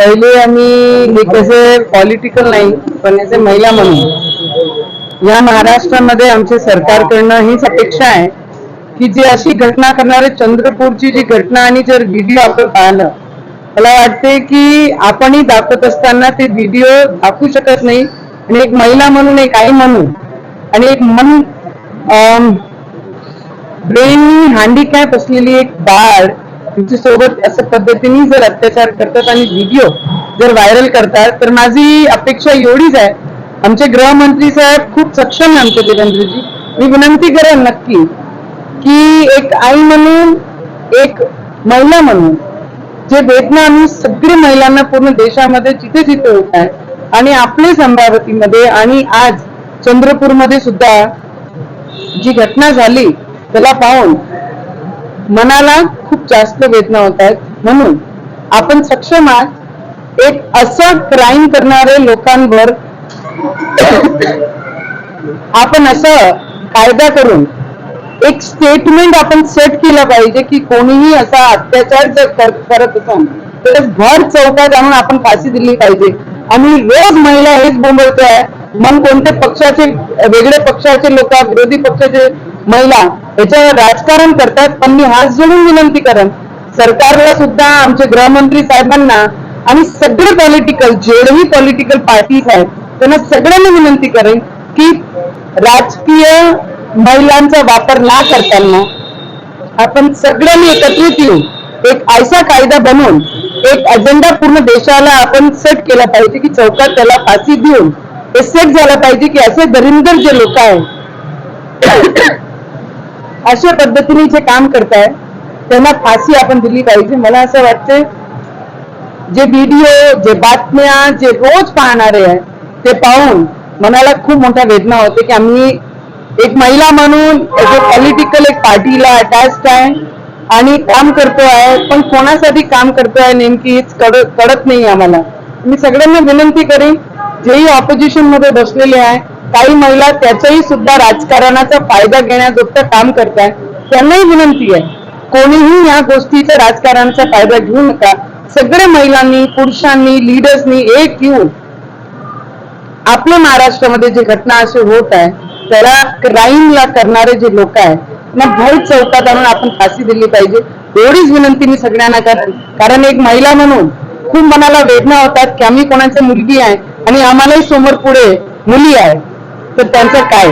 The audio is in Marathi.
पहिले आम्ही एक पॉलिटिकल नाही पण ॲज महिला म्हणून या महाराष्ट्रामध्ये आमच्या सरकारकडनं हीच अपेक्षा आहे की जी अशी घटना करणारे चंद्रपूरची जी घटना आणि जर व्हिडिओ आपण पाहिलं, मला वाटते की आपणही दाखवत असताना ते व्हिडिओ दाखवू शकत नाही. आणि एक महिला म्हणून, एक आई म्हणून आणि एक ब्रेन हँडिकॅप असलेली एक बाळ सोबत असं पद्धतीने जर अत्याचार करतात आणि व्हिडिओ जर व्हायरल करतात, तर माझी अपेक्षा एवढीच आहे, आमचे गृहमंत्री साहेब खूप सक्षम आहे आमचे देवेंद्रजी, मी विनंती करेन नक्की की एक आई म्हणून, एक महिला म्हणून जे वेदना आम्ही सगळ्या महिलांना पूर्ण देशामध्ये जिथे जिथे होत आहे आणि आपलेच अमरावतीमध्ये आणि आज चंद्रपूरमध्ये सुद्धा जी घटना झाली त्याला पाहून मनाला खूप जास्त वेदना होत आहेत. म्हणून आपण सक्षम आहात एक असं क्राईम करणारे लोकांवर आपण असं कायदा करून एक स्टेटमेंट आपण सेट केलं पाहिजे की कोणीही असा अत्याचार जर करत असाल तर भर चौकात आणून आपण फाशी दिली पाहिजे. आम्ही रोज महिला हेच बोंबवतोय, मग कोणते पक्षाचे वेगळे पक्षाचे लोक, विरोधी पक्षाचे महिला याच्यावर राजकारण करतात. पण मी हात जोडून विनंती करेन सरकारला सुद्धा, आमचे गृहमंत्री साहेबांना आणि सगळे पॉलिटिकल जेवढेही पॉलिटिकल पार्टीज आहेत त्यांना सगळ्यांना विनंती करेन की राजकीय महिलांचा वापर ना करताना आपण सगळ्यांनी एकत्रित येऊन एक ऐसा कायदा बनवून एक अजेंडा पूर्ण देशाला आपण सेट केला पाहिजे की चौकात त्याला फाशी देऊन हे सेट झालं पाहिजे की असे दरिंदर जे लोक आहेत अशा पद्धतीने जे काम करताय त्यांना फाशी आपण दिली पाहिजे. मला असं वाटते जे व्हिडिओ, जे बातम्या जे रोज पाहणारे आहे ते पाहून मनाला खूप मोठा वेदना होते की आम्ही एक महिला म्हणून पॉलिटिकल एक पार्टीला अटॅच्ड आहे आणि काम करतो आहे, पण कोणासाठी काम करतो आहे नेमकी हेच कळत नाही आम्हाला. मी सगळ्यांना विनंती करेन जेही ऑपोजिशन मध्ये बसलेले आहे, काही महिला त्याचाही सुद्धा राजकारणाचा फायदा घेण्याजोगतं काम करताय, त्यांनाही विनंती आहे कोणीही या गोष्टीचा राजकारणाचा फायदा घेऊ नका. सगळ्या महिलांनी, पुरुषांनी, लिडर्सनी एक येऊन आपल्या महाराष्ट्रामध्ये जे घटना असे होत आहे त्याला क्राईमला करणारे जे लोक आहेत त्यांना भर चौकात आणून आपण फाशी दिली पाहिजे एवढीच विनंती मी सगळ्यांना करेन. कारण एक महिला म्हणून खूप मनाला वेदना होतात की आम्ही कोणाची मुलगी आहे आणि आम्हालाही समोर पुढे मुली आहेत तर त्यांचं काय.